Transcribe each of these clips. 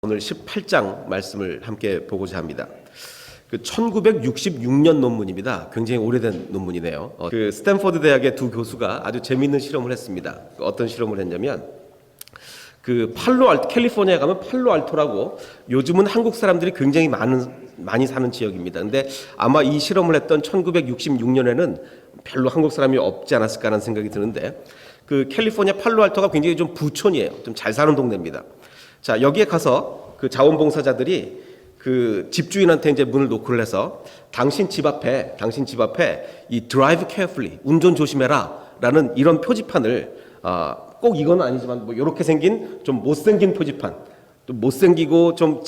오늘 18장 말씀을 함께 보고자 합니다. 1966년 논문입니다. 굉장히 오래된 논문이네요. 스탠퍼드 대학의 두 교수가 아주 재미있는 실험을 했습니다. 어떤 실험을 했냐면 캘리포니아에 가면 팔로알토라고 요즘은 한국 사람들이 굉장히 많이 사는 지역입니다. 근데 아마 이 실험을 했던 1966년에는 별로 한국 사람이 없지 않았을까 하는 생각이 드는데, 캘리포니아 팔로알토가 굉장히 좀 부촌이에요. 좀 잘 사는 동네입니다. 자, 여기에 가서 자원봉사자들이 집주인한테 이제 문을 노크를 해서 당신 집 앞에 이 drive carefully, 운전 조심해라 라는 이런 표지판을 꼭 이건 아니지만 이렇게 생긴 좀 못생긴 표지판, 좀 못생기고 좀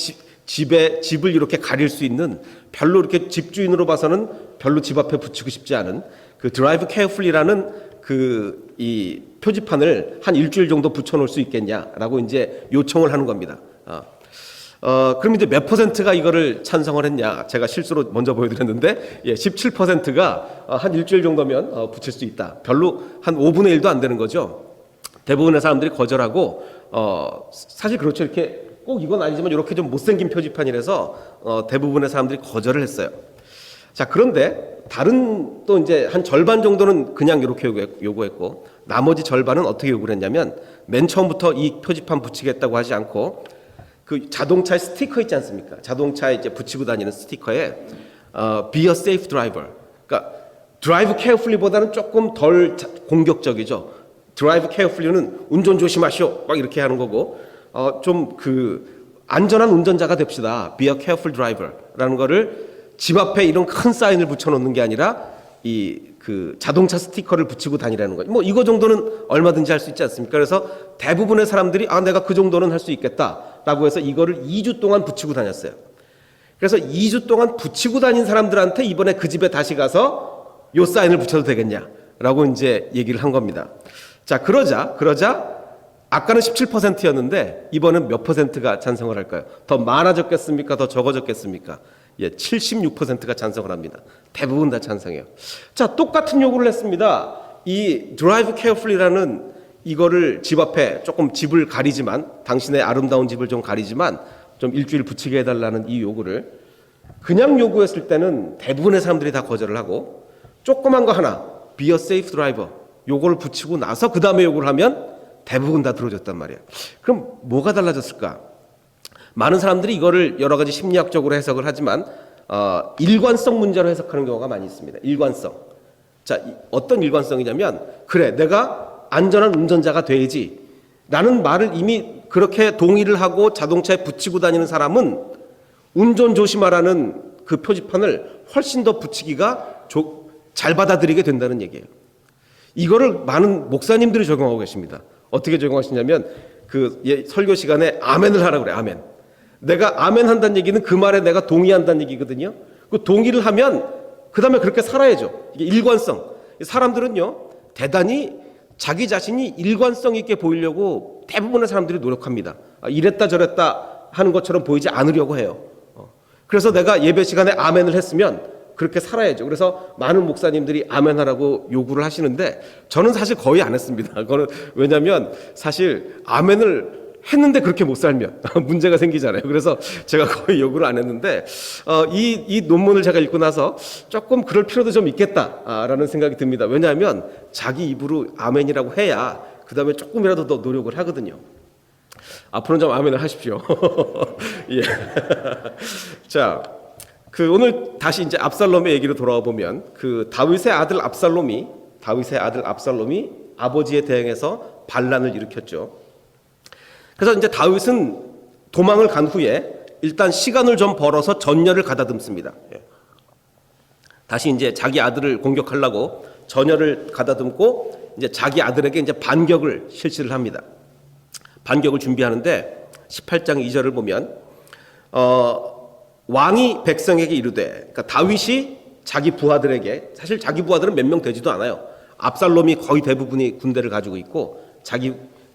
집을 이렇게 가릴 수 있는, 별로 이렇게 집주인으로 봐서는 별로 집 앞에 붙이고 싶지 않은 drive carefully라는 이 표지판을 한 일주일 정도 붙여놓을 수 있겠냐라고 이제 요청을 하는 겁니다. 그럼 이제 몇 퍼센트가 이거를 찬성을 했냐? 제가 실수로 먼저 보여드렸는데, 17%가 한 일주일 정도면 붙일 수 있다. 별로 한 5분의 1도 안 되는 거죠. 대부분의 사람들이 거절하고, 사실 그렇죠. 이렇게 꼭 이건 아니지만 이렇게 좀 못생긴 표지판이라서 대부분의 사람들이 거절을 했어요. 자, 그런데 다른 또 이제 한 절반 정도는 그냥 이렇게 요구했고, 나머지 절반은 어떻게 요구를 했냐면, 맨 처음부터 이 표지판 붙이겠다고 하지 않고 자동차에 스티커 있지 않습니까? 자동차에 이제 붙이고 다니는 스티커에 be a safe driver. 그러니까 drive carefully보다는 조금 덜 공격적이죠. drive carefully는 운전 조심하시오 막 이렇게 하는 거고, 좀 안전한 운전자가 됩시다. be a careful driver라는 거를 집 앞에 이런 큰 사인을 붙여놓는 게 아니라 자동차 스티커를 붙이고 다니라는 거예요. 이거 정도는 얼마든지 할 수 있지 않습니까? 그래서 대부분의 사람들이 내가 그 정도는 할 수 있겠다라고 해서 이거를 2주 동안 붙이고 다녔어요. 그래서 2주 동안 붙이고 다닌 사람들한테 이번에 그 집에 다시 가서 요 사인을 붙여도 되겠냐라고 이제 얘기를 한 겁니다. 자, 그러자 아까는 17%였는데 이번엔 몇 퍼센트가 찬성을 할까요? 더 많아졌겠습니까? 더 적어졌겠습니까? 76%가 찬성을 합니다. 대부분 다 찬성해요. 자, 똑같은 요구를 했습니다. 이 drive carefully라는 이거를 집 앞에 조금 집을 가리지만, 당신의 아름다운 집을 좀 가리지만 좀 일주일 붙이게 해달라는 이 요구를 그냥 요구했을 때는 대부분의 사람들이 다 거절을 하고, 조그만 거 하나 be a safe driver 요거를 붙이고 나서 그 다음에 요구를 하면 대부분 다 들어줬단 말이에요. 그럼 뭐가 달라졌을까? 많은 사람들이 이거를 여러 가지 심리학적으로 해석을 하지만 일관성 문제로 해석하는 경우가 많이 있습니다. 일관성. 자, 어떤 일관성이냐면, 그래, 내가 안전한 운전자가 돼야지 라는 말을 이미 그렇게 동의를 하고 자동차에 붙이고 다니는 사람은 운전 조심하라는 그 표지판을 훨씬 더 붙이기가 잘 받아들이게 된다는 얘기예요. 이거를 많은 목사님들이 적용하고 계십니다. 어떻게 적용하시냐면, 설교 시간에 아멘을 하라고 그래요. 아멘. 내가 아멘 한다는 얘기는 그 말에 내가 동의한다는 얘기거든요. 그 동의를 하면 그 다음에 그렇게 살아야죠. 이게 일관성. 사람들은요, 대단히 자기 자신이 일관성 있게 보이려고 대부분의 사람들이 노력합니다. 이랬다 저랬다 하는 것처럼 보이지 않으려고 해요. 그래서 내가 예배 시간에 아멘을 했으면 그렇게 살아야죠. 그래서 많은 목사님들이 아멘 하라고 요구를 하시는데, 저는 사실 거의 안 했습니다. 그거는 왜냐하면 사실 아멘을 했는데 그렇게 못 살면 문제가 생기잖아요. 그래서 제가 거의 요구를 안 했는데, 이 논문을 제가 읽고 나서 조금 그럴 필요도 좀 있겠다라는 생각이 듭니다. 왜냐하면 자기 입으로 아멘이라고 해야 그 다음에 조금이라도 더 노력을 하거든요. 앞으로는 좀 아멘을 하십시오. 예. 자, 오늘 다시 이제 압살롬의 얘기로 돌아와 보면, 다윗의 아들 압살롬이 아버지에 대항해서 반란을 일으켰죠. 그래서 이제 다윗은 도망을 간 후에 일단 시간을 좀 벌어서 전열을 가다듬습니다. 다시 이제 자기 아들을 공격하려고 전열을 가다듬고, 이제 자기 아들에게 이제 반격을 실시를 합니다. 반격을 준비하는데 18장 2절을 보면, 왕이 백성에게 이르되, 그러니까 다윗이 자기 부하들에게, 사실 자기 부하들은 몇 명 되지도 않아요. 압살롬이 거의 대부분이 군대를 가지고 있고,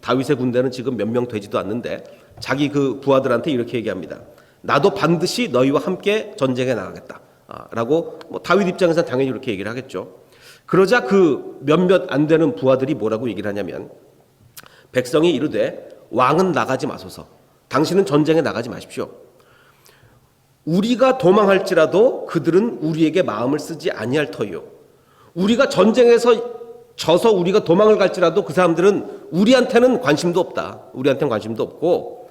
다윗의 군대는 지금 몇 명 되지도 않는데, 자기 부하들한테 이렇게 얘기합니다. 나도 반드시 너희와 함께 전쟁에 나가겠다 라고, 다윗 입장에서는 당연히 이렇게 얘기를 하겠죠. 그러자 몇몇 안 되는 부하들이 뭐라고 얘기를 하냐면, 백성이 이르되 왕은 나가지 마소서, 당신은 전쟁에 나가지 마십시오. 우리가 도망할지라도 그들은 우리에게 마음을 쓰지 아니할 터이요. 우리가 전쟁에서 져서 우리가 도망을 갈지라도 그 사람들은 우리한테는 관심도 없다. 우리한테는 관심도 없고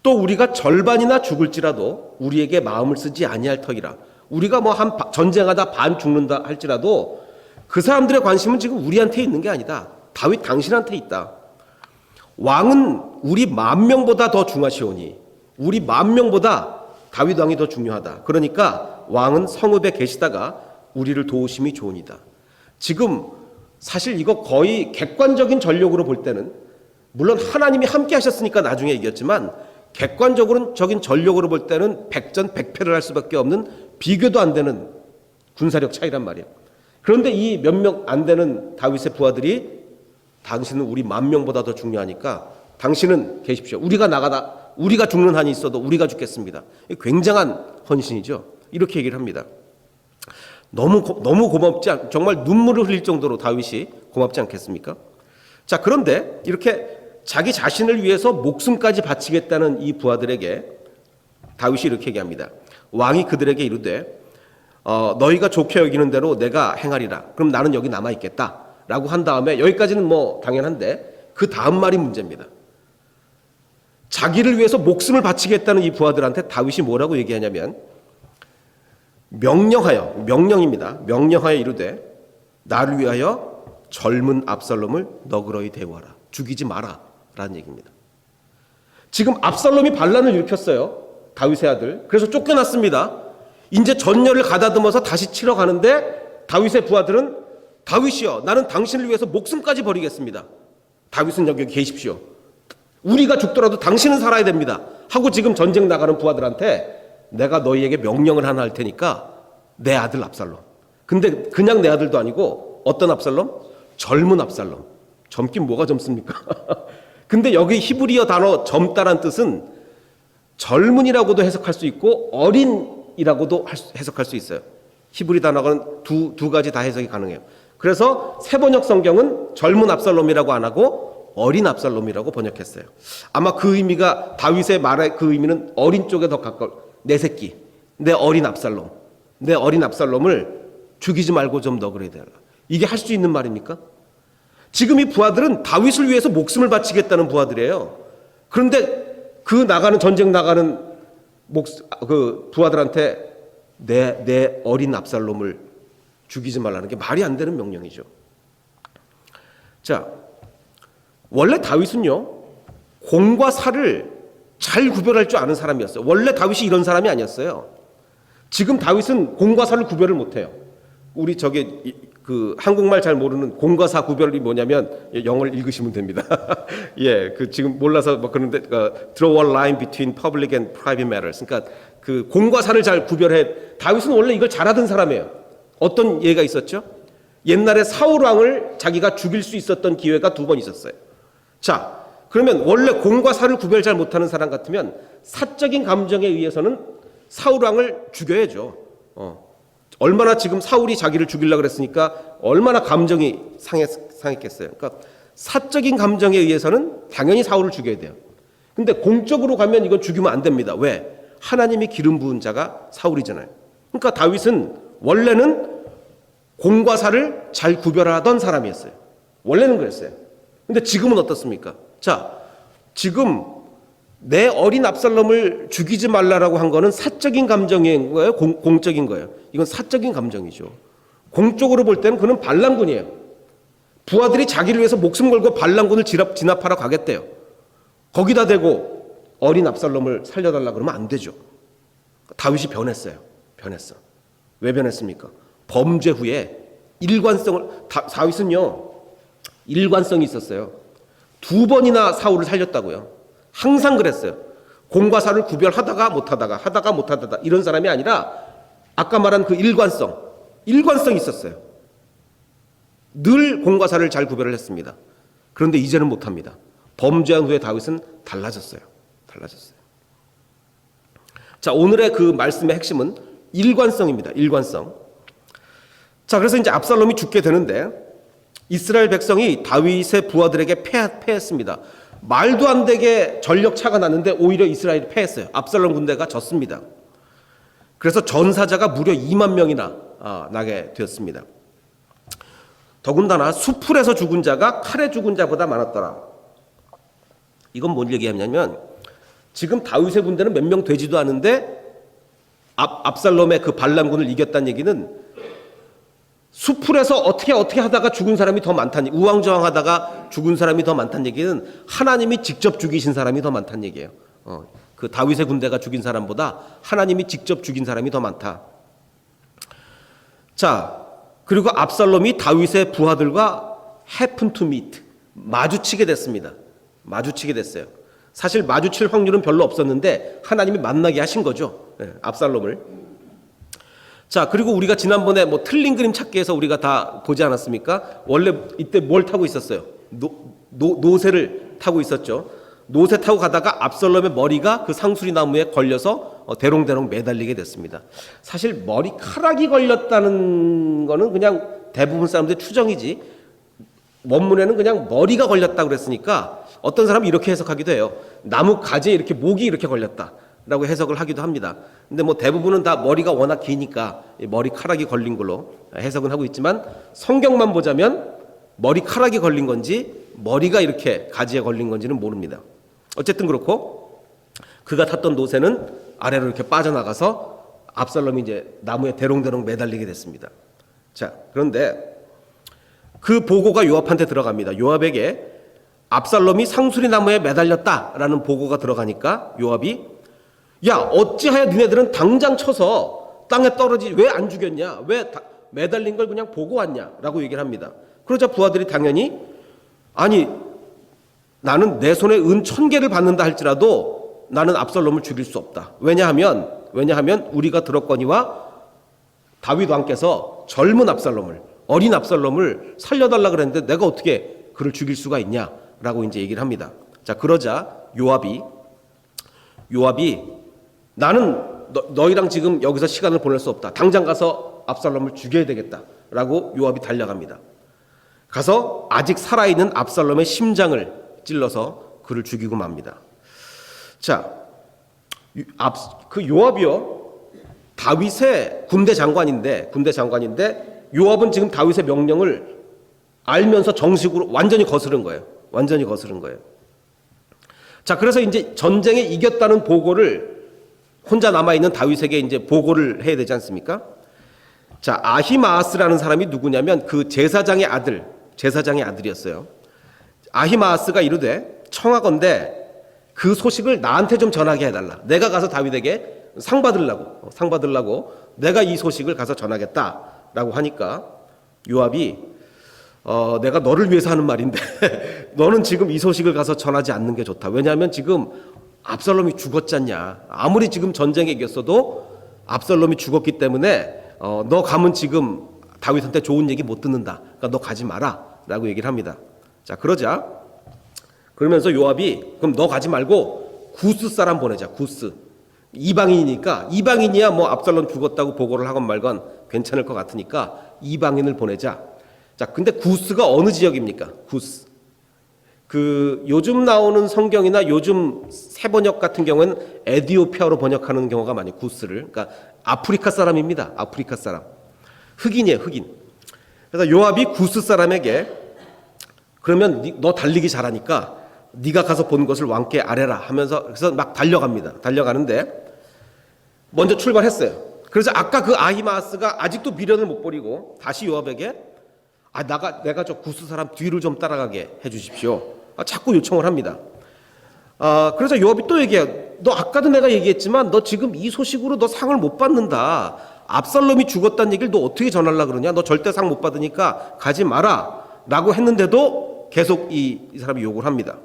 또 우리가 절반이나 죽을지라도 우리에게 마음을 쓰지 아니할 터이라. 우리가 뭐 한 전쟁하다 반 죽는다 할지라도 그 사람들의 관심은 지금 우리한테 있는 게 아니다. 다윗 당신한테 있다. 왕은 우리 10,000명보다 더 중하시오니 우리 10,000명보다 다윗 왕이 더 중요하다. 그러니까 왕은 성읍에 계시다가 우리를 도우심이 좋으니다. 지금 사실 이거 거의 객관적인 전력으로 볼 때는 물론 하나님이 함께 하셨으니까 나중에 이겼지만 객관적인 전력으로 볼 때는 백전백패를 할 수밖에 없는 비교도 안 되는 군사력 차이란 말이에요. 그런데 이 몇 명 안 되는 다윗의 부하들이 당신은 우리 10,000명보다 더 중요하니까 당신은 계십시오. 우리가 죽는 한이 있어도 우리가 죽겠습니다. 굉장한 헌신이죠. 이렇게 얘기를 합니다. 너무 고맙지 정말 눈물을 흘릴 정도로 다윗이 고맙지 않겠습니까? 자, 그런데 이렇게 자기 자신을 위해서 목숨까지 바치겠다는 이 부하들에게 다윗이 이렇게 얘기합니다. 왕이 그들에게 이르되 너희가 좋게 여기는 대로 내가 행하리라. 그럼 나는 여기 남아 있겠다 라고 한 다음에 여기까지는 뭐 당연한데 그 다음 말이 문제입니다. 자기를 위해서 목숨을 바치겠다는 이 부하들한테 다윗이 뭐라고 얘기하냐면 명령입니다. 명령하여 이르되 나를 위하여 젊은 압살롬을 너그러이 대우하라. 죽이지 마라 라는 얘기입니다. 지금 압살롬이 반란을 일으켰어요. 다윗의 아들. 그래서 쫓겨났습니다. 이제 전열을 가다듬어서 다시 치러 가는데 다윗의 부하들은 다윗이여 나는 당신을 위해서 목숨까지 버리겠습니다. 다윗은 여기 계십시오. 우리가 죽더라도 당신은 살아야 됩니다. 하고 지금 전쟁 나가는 부하들한테 내가 너희에게 명령을 하나 할 테니까 내 아들 압살롬. 근데 그냥 내 아들도 아니고 어떤 압살롬? 젊은 압살롬. 젊긴 뭐가 젊습니까? 근데 여기 히브리어 단어 젊다란 뜻은 젊은이라고도 해석할 수 있고 어린이라고도 해석할 수 있어요. 히브리 단어는 두 가지 다 해석이 가능해요. 그래서 새번역 성경은 젊은 압살롬이라고 안 하고 어린 압살롬이라고 번역했어요. 아마 그 의미가 다윗의 말의 그 의미는 어린 쪽에 더 가까워. 내 새끼, 내 어린 압살롬, 내 어린 압살롬을 죽이지 말고 좀 너그러야 되라. 이게 할 수 있는 말입니까? 지금 이 부하들은 다윗을 위해서 목숨을 바치겠다는 부하들이에요. 그런데 그 전쟁 나가는 그 부하들한테 내 어린 압살롬을 죽이지 말라는 게 말이 안 되는 명령이죠. 자, 원래 다윗은요 공과 사를 잘 구별할 줄 아는 사람이었어요. 원래 다윗이 이런 사람이 아니었어요. 지금 다윗은 공과 사를 구별을 못해요. 우리 그 한국말 잘 모르는 공과 사 구별이 뭐냐면 영어를 읽으시면 됩니다. 예, 그 지금 몰라서 뭐 그런데 draw a line between public and private matters. 그러니까 그 공과 사를 잘 구별해. 다윗은 원래 이걸 잘하던 사람이에요. 어떤 예가 있었죠? 옛날에 사울 왕을 자기가 죽일 수 있었던 기회가 2번 있었어요. 자, 그러면 원래 공과 사를 구별 잘 못하는 사람 같으면 사적인 감정에 의해서는 사울 왕을 죽여야죠. 얼마나 지금 사울이 자기를 죽이려고 그랬으니까 얼마나 감정이 상했겠어요. 그러니까 사적인 감정에 의해서는 당연히 사울을 죽여야 돼요. 근데 공적으로 가면 이건 죽이면 안 됩니다. 왜? 하나님이 기름 부은 자가 사울이잖아요. 그러니까 다윗은 원래는 공과 사를 잘 구별하던 사람이었어요. 원래는 그랬어요. 근데 지금은 어떻습니까? 자, 지금 내 어린 압살롬을 죽이지 말라라고 한 거는 사적인 감정인 거예요? 공적인 거예요? 이건 사적인 감정이죠. 공적으로 볼 때는 그는 반란군이에요. 부하들이 자기를 위해서 목숨 걸고 반란군을 진압하러 가겠대요. 거기다 대고 어린 압살롬을 살려달라 그러면 안 되죠. 다윗이 변했어요. 왜 변했습니까? 범죄 후에 다윗은요 일관성이 있었어요. 2번이나 사울을 살렸다고요. 항상 그랬어요. 공과 사를 구별하다가 못하다가 이런 사람이 아니라 아까 말한 그 일관성이 있었어요. 늘 공과 사를 잘 구별을 했습니다. 그런데 이제는 못합니다. 범죄한 후에 다윗은 달라졌어요. 자, 오늘의 그 말씀의 핵심은 일관성입니다. 일관성. 자, 그래서 이제 압살롬이 죽게 되는데 이스라엘 백성이 다윗의 부하들에게 패했습니다. 말도 안 되게 전력차가 났는데 오히려 이스라엘이 패했어요. 압살롬 군대가 졌습니다. 그래서 전사자가 무려 2만 명이나 나게 되었습니다. 더군다나 수풀에서 죽은 자가 칼에 죽은 자보다 많았더라. 이건 뭔 얘기하냐면 지금 다윗의 군대는 몇 명 되지도 않은데 압살롬의 그 반란군을 이겼다는 얘기는 수풀에서 어떻게 하다가 죽은 사람이 더 많다는, 우왕좌왕하다가 죽은 사람이 더 많다는 얘기는 하나님이 직접 죽이신 사람이 더 많다는 얘기예요. 그 다윗의 군대가 죽인 사람보다 하나님이 직접 죽인 사람이 더 많다. 자, 그리고 압살롬이 다윗의 부하들과 happen to meet, 마주치게 됐습니다. 마주치게 됐어요. 사실 마주칠 확률은 별로 없었는데 하나님이 만나게 하신 거죠. 압살롬을. 자, 그리고 우리가 지난번에 뭐 틀린 그림 찾기에서 우리가 다 보지 않았습니까? 원래 이때 뭘 타고 있었어요? 노새를 타고 있었죠. 노새 타고 가다가 압살롬의 머리가 그 상수리 나무에 걸려서 대롱대롱 매달리게 됐습니다. 사실 머리카락이 걸렸다는 거는 그냥 대부분 사람들의 추정이지, 원문에는 그냥 머리가 걸렸다고 그랬으니까 어떤 사람은 이렇게 해석하기도 해요. 나무 가지에 이렇게 목이 이렇게 걸렸다라고 해석을 하기도 합니다. 근데 뭐 대부분은 다 머리가 워낙 기니까 머리카락이 걸린 걸로 해석은 하고 있지만, 성경만 보자면 머리카락이 걸린 건지 머리가 이렇게 가지에 걸린 건지는 모릅니다. 어쨌든 그렇고 그가 탔던 노새는 아래로 이렇게 빠져나가서 압살롬이 이제 나무에 대롱대롱 매달리게 됐습니다. 자, 그런데 그 보고가 요압한테 들어갑니다. 요압에게 압살롬이 상수리 나무에 매달렸다라는 보고가 들어가니까 요압이, 야, 어찌하여 니네들은 당장 쳐서 땅에 떨어지지 왜 안 죽였냐, 왜 매달린 걸 그냥 보고 왔냐라고 얘기를 합니다. 그러자 부하들이 당연히, 아니 나는 내 손에 은 1000개를 받는다 할지라도 나는 압살롬을 죽일 수 없다. 왜냐하면 우리가 들었거니와 다윗 왕께서 젊은 압살롬을, 어린 압살롬을 살려달라 그랬는데 내가 어떻게 그를 죽일 수가 있냐라고 이제 얘기를 합니다. 자, 그러자 요압이 나는 너희랑 지금 여기서 시간을 보낼 수 없다. 당장 가서 압살롬을 죽여야 되겠다라고 요압이 달려갑니다. 가서 아직 살아있는 압살롬의 심장을 찔러서 그를 죽이고 맙니다. 자, 그 요압이요, 다윗의 군대 장관인데 요압은 지금 다윗의 명령을 알면서 정식으로 완전히 거스른 거예요. 자, 그래서 이제 전쟁에 이겼다는 보고를 혼자 남아있는 다윗에게 이제 보고를 해야 되지 않습니까? 자, 아히마아스라는 사람이 누구냐면 그 제사장의 아들이었어요. 아히마아스가 이르되 청하건대 그 소식을 나한테 좀 전하게 해달라. 내가 가서 다윗에게 상 받으려고 내가 이 소식을 가서 전하겠다라고 하니까 요압이 내가 너를 위해서 하는 말인데 너는 지금 이 소식을 가서 전하지 않는 게 좋다. 왜냐하면 지금 압살롬이 죽었지 않냐. 아무리 지금 전쟁에 이겼어도 압살롬이 죽었기 때문에 너 가면 지금 다윗한테 좋은 얘기 못 듣는다. 그러니까 너 가지 마라 라고 얘기를 합니다. 자, 그러면서 요압이 그럼 너 가지 말고 구스 사람 보내자. 구스. 이방인이야 뭐 압살롬 죽었다고 보고를 하건 말건 괜찮을 것 같으니까 이방인을 보내자. 자, 근데 구스가 어느 지역입니까? 구스. 그 요즘 나오는 성경이나 요즘 새 번역 같은 경우는 에디오피아로 번역하는 경우가 많이 구스를. 그러니까 아프리카 사람입니다. 아프리카 사람. 흑인이에요, 흑인. 그래서 요압이 구스 사람에게 그러면 너 달리기 잘하니까 네가 가서 본 것을 왕께 아뢰라 하면서, 그래서 막 달려가는데 먼저 출발했어요. 그래서 아까 그 아히마아스가 아직도 미련을 못 버리고 다시 요압에게 내가 저 구스 사람 뒤를 좀 따라가게 해주십시오. 자꾸 요청을 합니다. 그래서 요압이 또 얘기해요. 너 아까도 내가 얘기했지만 너 지금 이 소식으로 너 상을 못 받는다. 압살롬이 죽었다는 얘기를 너 어떻게 전하려고 그러냐. 너 절대 상 못 받으니까 가지 마라 라고 했는데도 계속 이 사람이 욕을 합니다.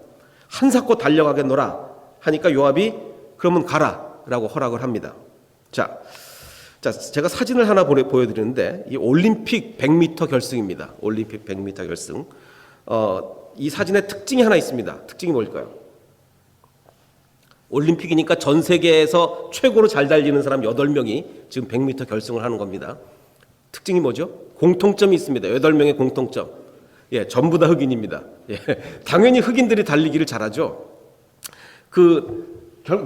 한사코 달려가겠노라 하니까 요압이 그러면 가라 라고 허락을 합니다. 자, 제가 사진을 하나 보여드리는데 이 올림픽 100m 결승입니다. 올림픽 100m 결승. 이 사진의 특징이 하나 있습니다. 특징이 뭘까요? 올림픽이니까 전 세계에서 최고로 잘 달리는 사람 8명이 지금 100m 결승을 하는 겁니다. 특징이 뭐죠? 공통점이 있습니다. 8명의 공통점. 예, 전부 다 흑인입니다. 예, 당연히 흑인들이 달리기를 잘하죠.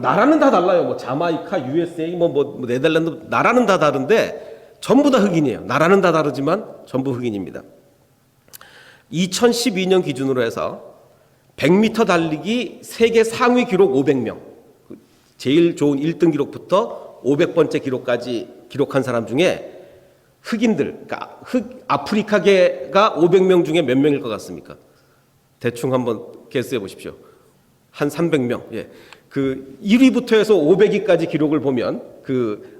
나라는 다 달라요. 뭐 자마이카, USA, 뭐 네덜란드 나라는 다 다른데 전부 다 흑인이에요. 나라는 다 다르지만 전부 흑인입니다. 2012년 기준으로 해서 100m 달리기 세계 상위 기록 500명, 제일 좋은 1등 기록부터 500번째 기록까지 기록한 사람 중에 흑인들, 그러니까 아프리카계가 500명 중에 몇 명일 것 같습니까? 대충 한번 개수해 보십시오. 한 300명. 예. 1위부터 해서 500위까지 기록을 보면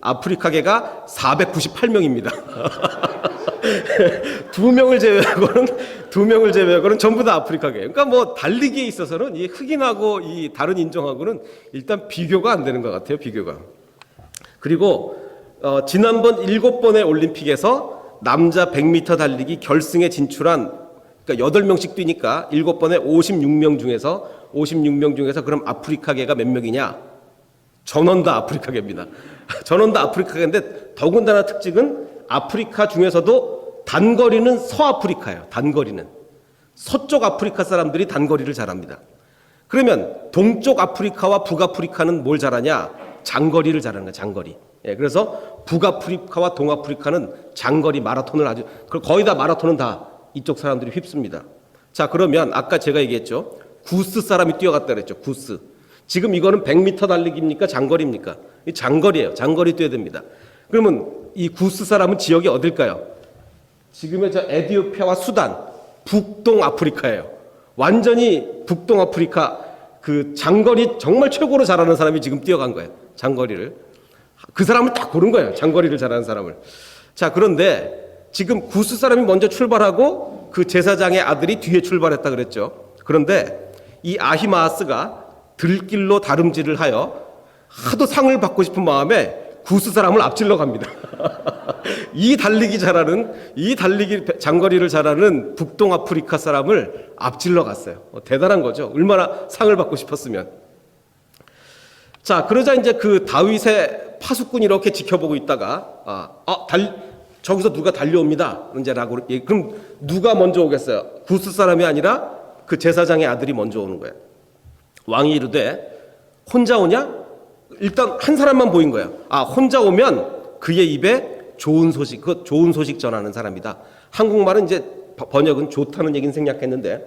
아프리카계가 498명입니다. 두 명을 제외하고는 전부 다 아프리카계. 그러니까 뭐 달리기에 있어서는 이 흑인하고 이 다른 인종하고는 일단 비교가 안 되는 것 같아요. 비교가. 그리고 지난번 7번의 올림픽에서 남자 100m 달리기 결승에 진출한, 그러니까 8명씩 뛰니까 7번에 56명 중에서 그럼 아프리카계가 몇 명이냐? 전원 다 아프리카계입니다. 전원 다 아프리카계인데 더군다나 특징은 아프리카 중에서도 단거리는 서아프리카예요. 단거리는. 서쪽 아프리카 사람들이 단거리를 잘합니다. 그러면 동쪽 아프리카와 북아프리카는 뭘 잘하냐? 장거리를 잘하는 거예요. 장거리. 예, 그래서 북아프리카와 동아프리카는 장거리 마라톤을 거의 다 마라톤은 다 이쪽 사람들이 휩습니다. 자, 그러면 아까 제가 얘기했죠. 구스 사람이 뛰어갔다 그랬죠. 구스. 지금 이거는 100m 달리기입니까? 장거리입니까? 장거리예요. 장거리 뛰어야 됩니다. 그러면 이 구스 사람은 지역이 어딜까요? 지금의 에티오피아와 수단, 북동 아프리카예요. 완전히 북동 아프리카 장거리 정말 최고로 잘하는 사람이 지금 뛰어간 거예요. 장거리를. 그 사람을 딱 고른 거예요. 장거리를 잘하는 사람을. 자, 그런데 지금 구스 사람이 먼저 출발하고 그 제사장의 아들이 뒤에 출발했다 그랬죠. 그런데 이 아히마아스가 들길로 다름질을 하여 하도 상을 받고 싶은 마음에 구스 사람을 앞질러 갑니다. 이 달리기 장거리를 잘하는 북동 아프리카 사람을 앞질러 갔어요. 대단한 거죠. 얼마나 상을 받고 싶었으면. 자, 그러자 이제 다윗의 파수꾼이 이렇게 지켜보고 있다가 저기서 누가 달려옵니다. 이제라고. 그럼 누가 먼저 오겠어요? 구스 사람이 아니라 그 제사장의 아들이 먼저 오는 거예요. 왕이 이르되 혼자 오냐? 일단 한 사람만 보인 거예요. 혼자 오면 그의 입에 좋은 소식, 좋은 소식 전하는 사람이다. 한국말은 이제 번역은 좋다는 얘기는 생략했는데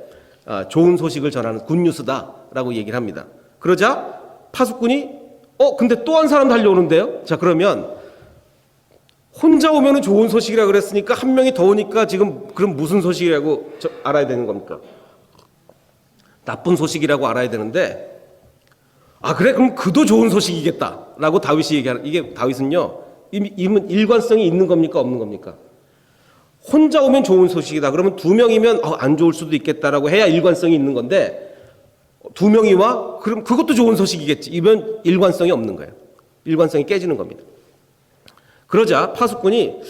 좋은 소식을 전하는 굿뉴스다라고 얘기를 합니다. 그러자 파수꾼이 근데 또 한 사람 달려오는데요. 자, 그러면 혼자 오면은 좋은 소식이라 그랬으니까 한 명이 더 오니까 지금 그럼 무슨 소식이라고 알아야 되는 겁니까? 나쁜 소식이라고 알아야 되는데 그래? 그럼 그도 좋은 소식이겠다라고 다윗이 얘기하는. 이게 다윗은요, 일관성이 있는 겁니까? 없는 겁니까? 혼자 오면 좋은 소식이다. 그러면 2명이면 안 좋을 수도 있겠다라고 해야 일관성이 있는 건데 2명이 와? 그럼 그것도 좋은 소식이겠지. 이면 일관성이 없는 거예요. 일관성이 깨지는 겁니다. 그러자 파수꾼이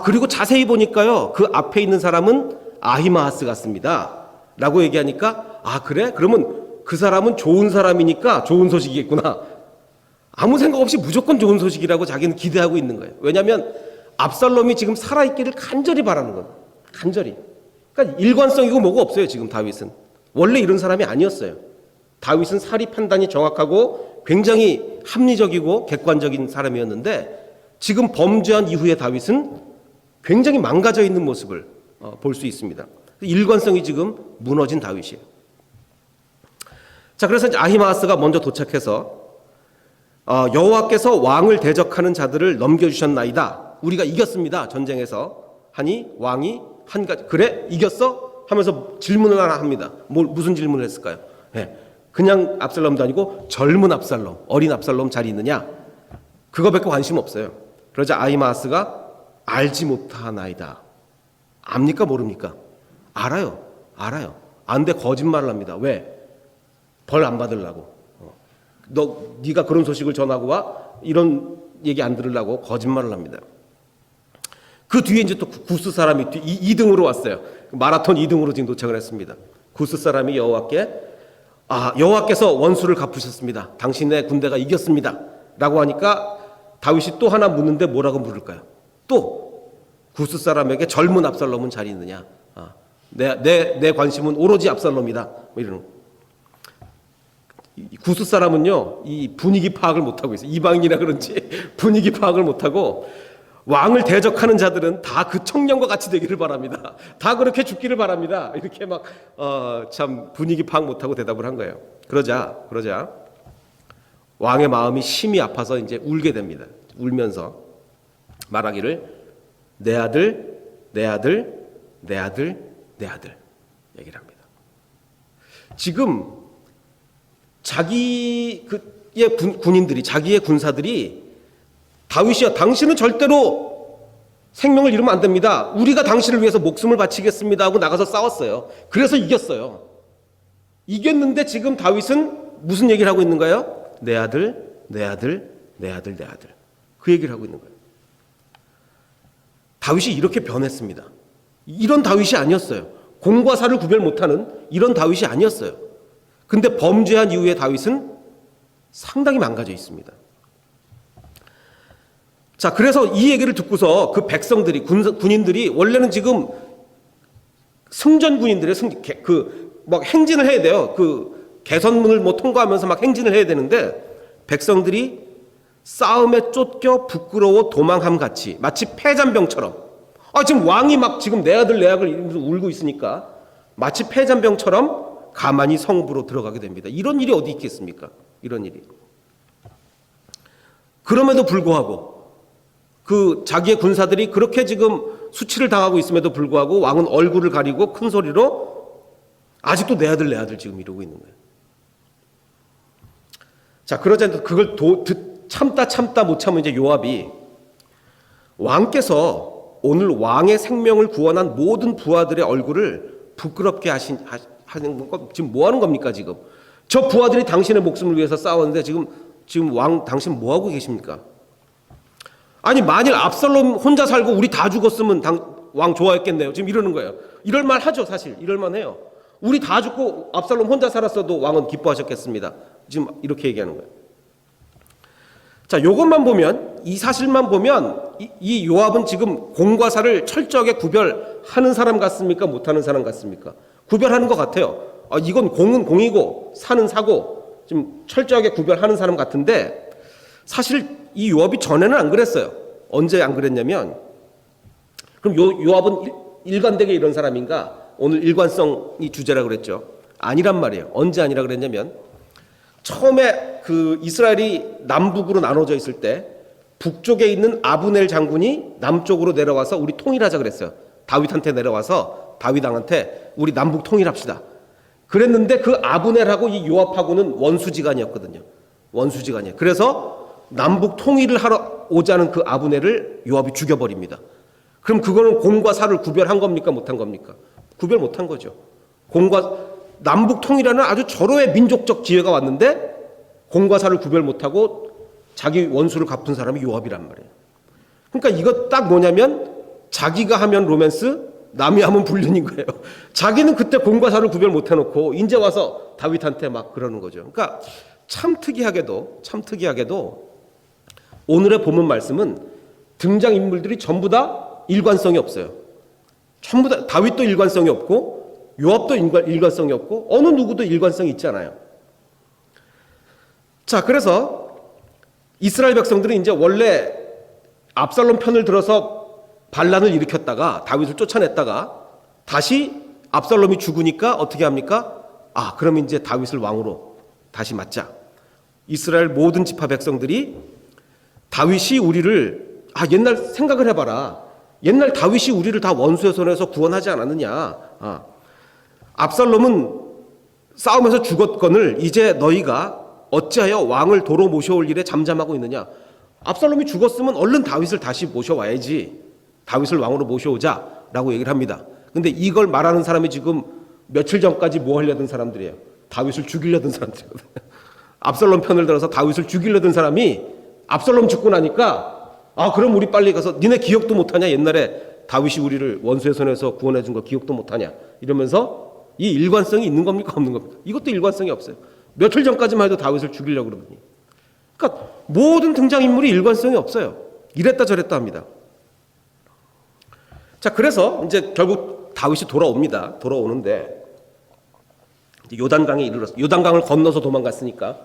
그리고 자세히 보니까요, 그 앞에 있는 사람은 아히마아스 같습니다 라고 얘기하니까 그래? 그러면 그 사람은 좋은 사람이니까 좋은 소식이겠구나. 아무 생각 없이 무조건 좋은 소식이라고 자기는 기대하고 있는 거예요. 왜냐하면 압살롬이 지금 살아있기를 간절히 바라는 겁니다. 간절히. 그러니까 일관성이고 뭐고 없어요. 지금 다윗은. 원래 이런 사람이 아니었어요. 다윗은 사리 판단이 정확하고 굉장히 합리적이고 객관적인 사람이었는데 지금 범죄한 이후에 다윗은 굉장히 망가져 있는 모습을 볼 수 있습니다. 일관성이 지금 무너진 다윗이에요. 자, 그래서 이제 아히마아스가 먼저 도착해서 여호와께서 왕을 대적하는 자들을 넘겨주셨나이다. 우리가 이겼습니다. 전쟁에서. 하니 왕이 한 가지, 그래? 이겼어? 하면서 질문을 하나 합니다. 무슨 질문을 했을까요? 네. 그냥 압살롬도 아니고 젊은 압살롬, 어린 압살롬 잘 있느냐? 그거밖에 관심 없어요. 그러자 아히마아스가 알지 못하나이다. 압니까? 모릅니까? 알아요. 안돼 거짓말을 합니다. 왜? 벌 안 받으려고. 네가 그런 소식을 전하고 와? 이런 얘기 안 들으려고 거짓말을 합니다. 그 뒤에 이제 또 구스 사람이 2등으로 왔어요. 마라톤 2등으로 지금 도착을 했습니다. 구스 사람이 여호와께서 원수를 갚으셨습니다. 당신의 군대가 이겼습니다. 라고 하니까 다윗이 또 하나 묻는데 뭐라고 물을까요? 또 구스 사람에게 젊은 압살롬은 잘 있느냐? 내 관심은 오로지 압살롬이다. 뭐 이러는. 구스 사람은요, 이 분위기 파악을 못하고 있어요. 이방인이라 그런지 분위기 파악을 못하고, 왕을 대적하는 자들은 다 그 청년과 같이 되기를 바랍니다. 다 그렇게 죽기를 바랍니다. 이렇게 막, 참 분위기 파악 못하고 대답을 한 거예요. 그러자, 왕의 마음이 심히 아파서 이제 울게 됩니다. 울면서 말하기를, 내 아들, 내 아들, 내 아들, 내 아들. 얘기를 합니다. 지금 자기의 군인들이, 자기의 군사들이 다윗이야, 당신은 절대로 생명을 잃으면 안 됩니다. 우리가 당신을 위해서 목숨을 바치겠습니다 하고 나가서 싸웠어요. 그래서 이겼어요. 이겼는데 지금 다윗은 무슨 얘기를 하고 있는 거예요? 내 아들, 내 아들, 내 아들, 내 아들. 그 얘기를 하고 있는 거예요. 다윗이 이렇게 변했습니다. 이런 다윗이 아니었어요. 공과 사를 구별 못하는 이런 다윗이 아니었어요. 근데 범죄한 이후에 다윗은 상당히 망가져 있습니다. 자, 그래서 이 얘기를 듣고서 그 백성들이, 군인들이 원래는 지금 승전 군인들의 막 행진을 해야 돼요. 그 개선문을 뭐 통과하면서 막 행진을 해야 되는데 백성들이 싸움에 쫓겨 부끄러워 도망함 같이 마치 패잔병처럼, 지금 왕이 막 지금 내 아들 내 아들 이러면서 울고 있으니까 마치 패잔병처럼 가만히 성부로 들어가게 됩니다. 이런 일이 어디 있겠습니까? 이런 일이. 그럼에도 불구하고 그 자기의 군사들이 그렇게 지금 수치를 당하고 있음에도 불구하고 왕은 얼굴을 가리고 큰 소리로 아직도 내 아들 내 아들 지금 이러고 있는 거예요. 자, 그러자 그걸 참다 못 참으면 이제 요압이, 왕께서 오늘 왕의 생명을 구원한 모든 부하들의 얼굴을 부끄럽게 하는 거 지금 뭐 하는 겁니까? 지금 저 부하들이 당신의 목숨을 위해서 싸웠는데 지금 왕 당신 뭐 하고 계십니까? 아니, 만일 압살롬 혼자 살고 우리 다 죽었으면 왕 좋아했겠네요. 지금 이러는 거예요. 이럴 만 하죠. 사실 이럴 만 해요. 우리 다 죽고 압살롬 혼자 살았어도 왕은 기뻐하셨겠습니다. 지금 이렇게 얘기하는 거예요. 자, 요것만 보면, 이 사실만 보면 이 요압은 지금 공과 사를 철저하게 구별하는 사람 같습니까? 못하는 사람 같습니까? 구별하는 것 같아요. 이건 공은 공이고 사는 사고 좀 철저하게 구별하는 사람 같은데, 사실 이 요압이 전에는 안 그랬어요. 언제 안 그랬냐면, 그럼 요압은 일관되게 이런 사람인가? 오늘 일관성이 주제라 그랬죠. 아니란 말이에요. 언제 아니라 그랬냐면, 처음에 그 이스라엘이 남북으로 나눠져 있을 때 북쪽에 있는 아브넬 장군이 남쪽으로 내려와서 우리 통일하자 그랬어요. 다윗한테 내려와서 다윗 왕한테 우리 남북 통일합시다. 그랬는데 그 아브넬하고 이 요압하고는 원수지간이었거든요. 원수지간이에요. 그래서 남북 통일을 하러 오자는 그 아브넬을 요압이 죽여버립니다. 그럼 그거는 공과 사를 구별한 겁니까? 못한 겁니까? 구별 못한 거죠. 남북 통일하는 아주 절호의 민족적 기회가 왔는데 공과 사를 구별 못하고 자기 원수를 갚은 사람이 요압이란 말이에요. 그러니까 이거 딱 뭐냐면, 자기가 하면 로맨스, 남이 하면 불륜인 거예요. 자기는 그때 공과 사를 구별 못해놓고 이제 와서 다윗한테 막 그러는 거죠. 그러니까 참 특이하게도 오늘의 본문 말씀은 등장인물들이 전부 다 일관성이 없어요. 전부 다 다윗도 일관성이 없고 요압도 일관성이 없고 어느 누구도 일관성이 있지 않아요. 자, 그래서 이스라엘 백성들은 이제 원래 압살롬 편을 들어서 반란을 일으켰다가 다윗을 쫓아냈다가 다시 압살롬이 죽으니까 어떻게 합니까? 그럼 이제 다윗을 왕으로 다시 맞자. 이스라엘 모든 지파 백성들이 다윗이 우리를, 옛날 생각을 해봐라. 옛날 다윗이 우리를 다 원수의 손에서 구원하지 않았느냐. 압살롬은 싸움에서 죽었거늘 이제 너희가 어찌하여 왕을 도로 모셔올 일에 잠잠하고 있느냐. 압살롬이 죽었으면 얼른 다윗을 다시 모셔와야지. 다윗을 왕으로 모셔오자라고 얘기를 합니다. 근데 이걸 말하는 사람이 지금 며칠 전까지 뭐 하려던 사람들이에요? 다윗을 죽이려던 사람들이거든요. 압살롬 편을 들어서 다윗을 죽이려던 사람이 압살롬 죽고 나니까, 그럼 우리 빨리 가서 니네 기억도 못하냐? 옛날에 다윗이 우리를 원수의 손에서 구원해 준 거 기억도 못하냐? 이러면서 이 일관성이 있는 겁니까? 없는 겁니까? 이것도 일관성이 없어요. 며칠 전까지만 해도 다윗을 죽이려고 그러더니. 그러니까 모든 등장인물이 일관성이 없어요. 이랬다 저랬다 합니다. 자, 그래서 이제 결국 다윗이 돌아옵니다. 돌아오는데 요단강에 이르렀어. 요단강을 건너서 도망갔으니까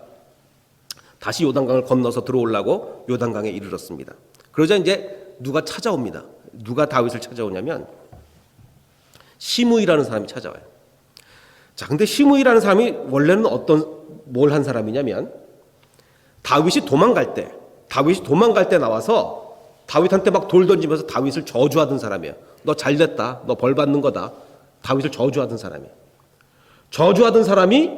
다시 요단강을 건너서 들어오려고 요단강에 이르렀습니다. 그러자 이제 누가 찾아옵니다. 누가 다윗을 찾아오냐면 시므이라는 사람이 찾아와요. 자, 근데 시므이라는 사람이 원래는 뭘 한 사람이냐면 다윗이 도망갈 때 나와서 다윗한테 막 돌 던지면서 다윗을 저주하던 사람이에요. 너 잘됐다. 너 벌 받는 거다. 다윗을 저주하던 사람이에요. 저주하던 사람이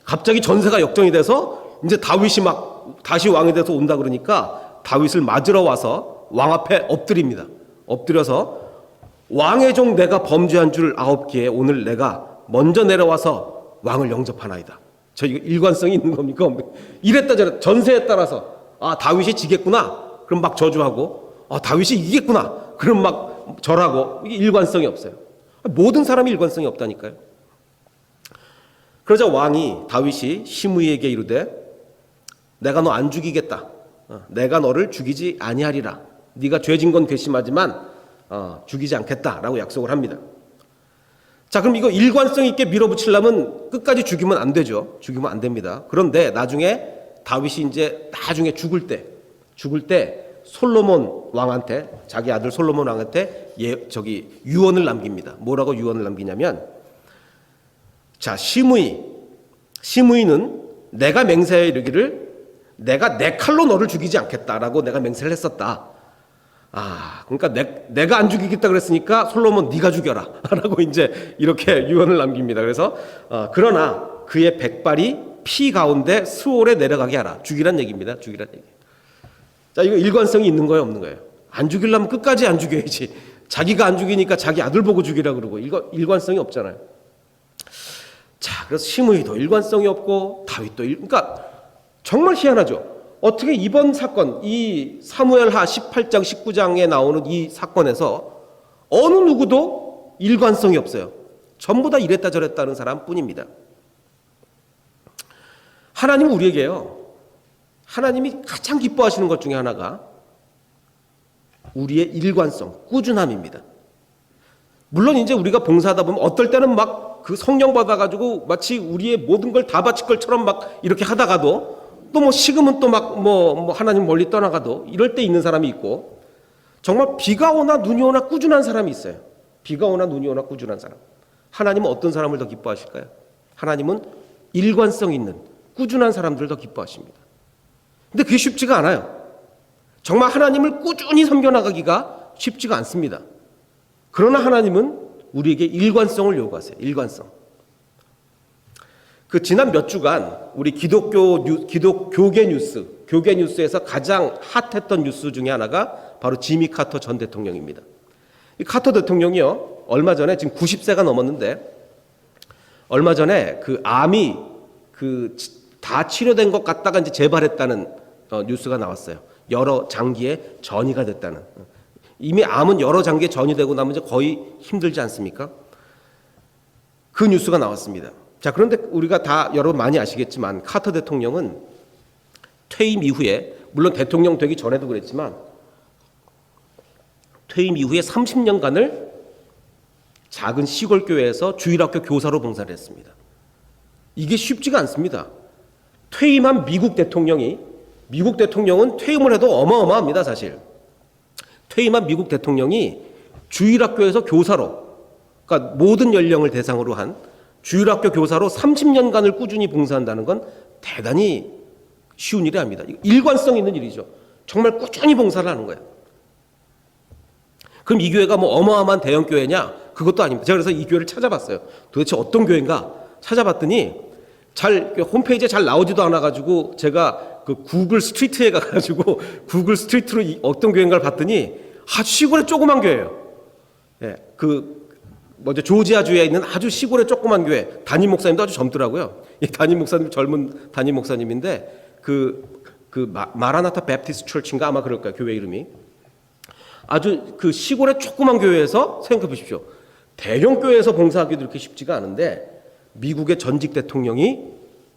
갑자기 전세가 역전이 돼서 이제 다윗이 막 다시 왕이 돼서 온다 그러니까 다윗을 맞으러 와서 왕 앞에 엎드립니다. 엎드려서 왕의 종 내가 범죄한 줄 아옵기에 오늘 내가 먼저 내려와서 왕을 영접하나이다. 저 이거 일관성이 있는 겁니까? 이랬다 저랬다. 전세에 따라서 다윗이 지겠구나. 그럼 막 저주하고 다윗이 이기겠구나. 그럼 막 절하고. 이게 일관성이 없어요. 모든 사람이 일관성이 없다니까요. 그러자 다윗이 시므이에게 이르되 내가 너 안 죽이겠다. 내가 너를 죽이지 아니하리라. 네가 죄진 건 괘씸하지만 죽이지 않겠다라고 약속을 합니다. 자, 그럼 이거 일관성 있게 밀어붙이려면 끝까지 죽이면 안 되죠. 죽이면 안 됩니다. 그런데 다윗이 이제 나중에 죽을 때 솔로몬 왕한테, 자기 아들 솔로몬 왕한테 유언을 남깁니다. 뭐라고 유언을 남기냐면, 자, 시므이는 내가 맹세하여 이르기를 내가 내 칼로 너를 죽이지 않겠다라고 내가 맹세를 했었다. 그러니까 내가 안 죽이겠다 그랬으니까 솔로몬 네가 죽여라 라고 이제 이렇게 유언을 남깁니다. 그래서 그러나 그의 백발이 피 가운데 스올에 내려가게 하라. 죽이란 얘기입니다. 죽이란 얘기. 자, 이거 일관성이 있는 거예요, 없는 거예요? 안 죽이려면 끝까지 안 죽여야지. 자기가 안 죽이니까 자기 아들 보고 죽이라 그러고. 이거 일관성이 없잖아요. 자, 그래서 시므이도 일관성이 없고 다윗도 그러니까 정말 희한하죠. 어떻게 이번 사건, 이 사무엘하 18장 19장에 나오는 이 사건에서 어느 누구도 일관성이 없어요. 전부 다 이랬다 저랬다 하는 사람뿐입니다. 하나님은 우리에게요, 하나님이 가장 기뻐하시는 것 중에 하나가 우리의 일관성, 꾸준함입니다. 물론 이제 우리가 봉사하다 보면 어떨 때는 막 그 성령 받아가지고 마치 우리의 모든 걸 다 바칠 것처럼 막 이렇게 하다가도 또 뭐 식으면 또 막 하나님 멀리 떠나가도 이럴 때 있는 사람이 있고, 정말 비가 오나 눈이 오나 꾸준한 사람이 있어요. 비가 오나 눈이 오나 꾸준한 사람. 하나님은 어떤 사람을 더 기뻐하실까요? 하나님은 일관성 있는 꾸준한 사람들을 더 기뻐하십니다. 근데 그게 쉽지가 않아요. 정말 하나님을 꾸준히 섬겨나가기가 쉽지가 않습니다. 그러나 하나님은 우리에게 일관성을 요구하세요. 일관성. 그 지난 몇 주간 우리 교계 뉴스에서 가장 핫했던 뉴스 중에 하나가 바로 지미 카터 전 대통령입니다. 이 카터 대통령이요, 얼마 전에 지금 90세가 넘었는데 얼마 전에 그 암이 다 치료된 것 같다가 이제 재발했다는 뉴스가 나왔어요. 여러 장기에 전이가 됐다는. 이미 암은 여러 장기에 전이 되고 나면 이제 거의 힘들지 않습니까? 그 뉴스가 나왔습니다. 자, 그런데 우리가 다 여러분 많이 아시겠지만 카터 대통령은 퇴임 이후에, 물론 대통령 되기 전에도 그랬지만 퇴임 이후에 30년간을 작은 시골 교회에서 주일학교 교사로 봉사를 했습니다. 이게 쉽지가 않습니다. 퇴임한 미국 대통령은 퇴임을 해도 어마어마합니다, 사실. 퇴임한 미국 대통령이 주일학교에서 교사로, 그러니까 모든 연령을 대상으로 한 주일학교 교사로 30년간을 꾸준히 봉사한다는 건 대단히 쉬운 일이 아닙니다. 일관성 있는 일이죠. 정말 꾸준히 봉사를 하는 거예요. 그럼 이 교회가 뭐 어마어마한 대형 교회냐? 그것도 아닙니다. 제가 그래서 이 교회를 찾아봤어요. 도대체 어떤 교회인가? 찾아봤더니 홈페이지에 잘 나오지도 않아가지고 제가 그 구글 스트리트에 가가지고 구글 스트리트로 어떤 교회인가를 봤더니 아주 시골의 조그만 교회예요. 예, 조지아주에 있는 아주 시골의 조그만 교회. 담임 목사님도 아주 젊더라고요. 이 담임 목사님 젊은 담임 목사님인데 마라나타 베프티스트 처치인가 아마 그럴 거예요. 교회 이름이. 아주 그 시골의 조그만 교회에서 생각해 보십시오. 대형 교회에서 봉사하기도 이렇게 쉽지가 않은데 미국의 전직 대통령이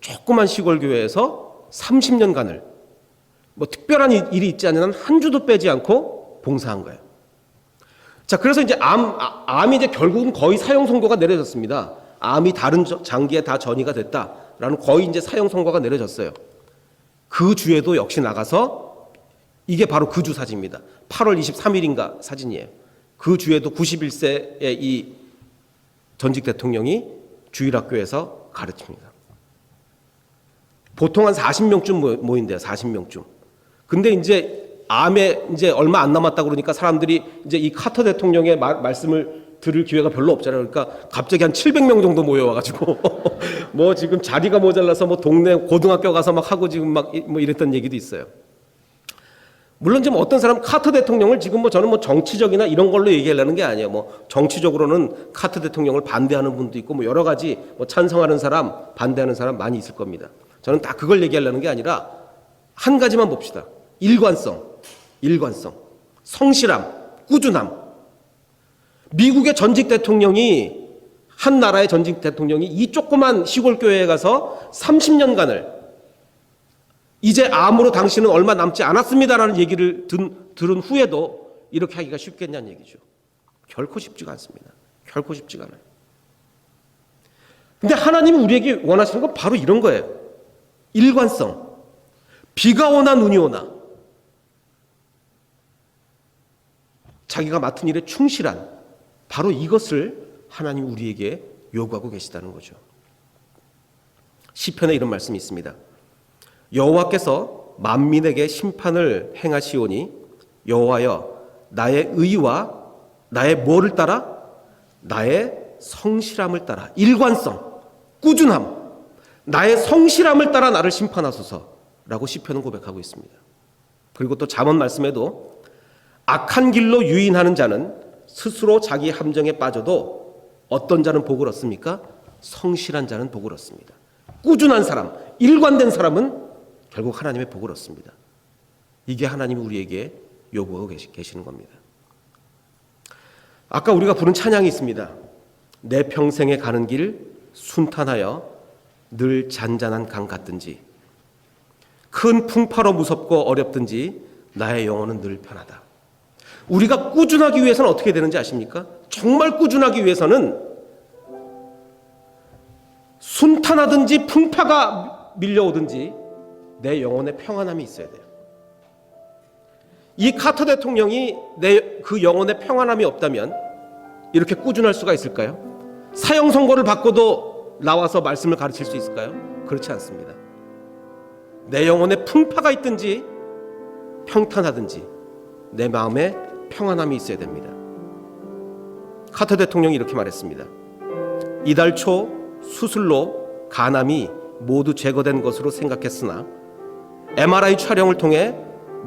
조그만 시골 교회에서 30년간을 뭐 특별한 일이 있지 않은 한 주도 빼지 않고 봉사한 거예요. 자, 그래서 이제 암이 이제 결국은 거의 사형 선고가 내려졌습니다. 암이 다른 장기에 다 전이가 됐다라는 거의 이제 사형 선고가 내려졌어요. 그 주에도 역시 나가서 이게 바로 그 주 사진입니다. 8월 23일인가 사진이에요. 그 주에도 91세의 이 전직 대통령이 주일학교에서 가르칩니다. 보통 한 40명쯤 모인대요. 40명쯤. 근데 이제 암에 이제 얼마 안 남았다 그러니까 사람들이 이제 이 카터 대통령의 말씀을 들을 기회가 별로 없잖아요. 그러니까 갑자기 한 700명 정도 모여와가지고 뭐 지금 자리가 모자라서 뭐 동네 고등학교 가서 막 하고 지금 막 뭐 이랬던 얘기도 있어요. 물론 지금 어떤 사람 카터 대통령을 지금 뭐 저는 뭐 정치적이나 이런 걸로 얘기하려는 게 아니에요. 뭐 정치적으로는 카터 대통령을 반대하는 분도 있고 뭐 여러 가지 뭐 찬성하는 사람, 반대하는 사람 많이 있을 겁니다. 저는 다 그걸 얘기하려는 게 아니라 한 가지만 봅시다. 일관성, 성실함, 꾸준함. 미국의 전직 대통령이 한 나라의 전직 대통령이 이 조그만 시골 교회에 가서 30년간을 이제 암으로 당신은 얼마 남지 않았습니다라는 얘기를 들은 후에도 이렇게 하기가 쉽겠냐는 얘기죠. 결코 쉽지가 않습니다. 결코 쉽지가 않아요. 근데 하나님이 우리에게 원하시는 건 바로 이런 거예요. 일관성. 비가 오나 눈이 오나 자기가 맡은 일에 충실한 바로 이것을 하나님이 우리에게 요구하고 계시다는 거죠. 시편에 이런 말씀이 있습니다. 여호와께서 만민에게 심판을 행하시오니 여호와여 나의 의와 나의 뭐를 따라? 나의 성실함을 따라. 일관성, 꾸준함, 나의 성실함을 따라 나를 심판하소서라고 시편은 고백하고 있습니다. 그리고 또 잠언 말씀에도 악한 길로 유인하는 자는 스스로 자기 함정에 빠져도 어떤 자는 복을 얻습니까? 성실한 자는 복을 얻습니다. 꾸준한 사람, 일관된 사람은 결국 하나님의 복을 얻습니다. 이게 하나님이 우리에게 요구하고 계시는 겁니다. 아까 우리가 부른 찬양이 있습니다. 내 평생에 가는 길 순탄하여 늘 잔잔한 강 같든지 큰 풍파로 무섭고 어렵든지 나의 영혼은 늘 편하다. 우리가 꾸준하기 위해서는 어떻게 되는지 아십니까? 정말 꾸준하기 위해서는 순탄하든지 풍파가 밀려오든지 내 영혼에 평안함이 있어야 돼요. 이 카터 대통령이 그 영혼에 평안함이 없다면 이렇게 꾸준할 수가 있을까요? 사형 선고를 받고도 나와서 말씀을 가르칠 수 있을까요? 그렇지 않습니다. 내 영혼에 풍파가 있든지 평탄하든지 내 마음에 평안함이 있어야 됩니다. 카터 대통령이 이렇게 말했습니다. 이달 초 수술로 간암이 모두 제거된 것으로 생각했으나 MRI 촬영을 통해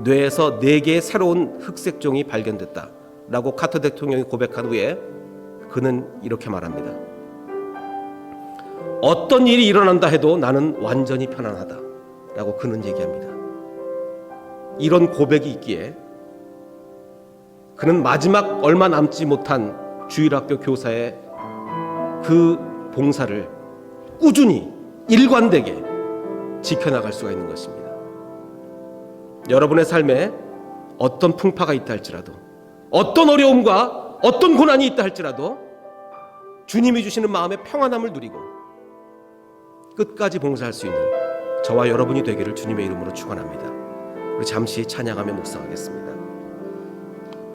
뇌에서 4개의 새로운 흑색종이 발견됐다 라고 카터 대통령이 고백한 후에 그는 이렇게 말합니다. 어떤 일이 일어난다 해도 나는 완전히 편안하다 라고 그는 얘기합니다. 이런 고백이 있기에 그는 마지막 얼마 남지 못한 주일학교 교사의 그 봉사를 꾸준히 일관되게 지켜나갈 수가 있는 것입니다. 여러분의 삶에 어떤 풍파가 있다 할지라도 어떤 어려움과 어떤 고난이 있다 할지라도 주님이 주시는 마음의 평안함을 누리고 끝까지 봉사할 수 있는 저와 여러분이 되기를 주님의 이름으로 축원합니다. 우리 잠시 찬양하며 묵상하겠습니다.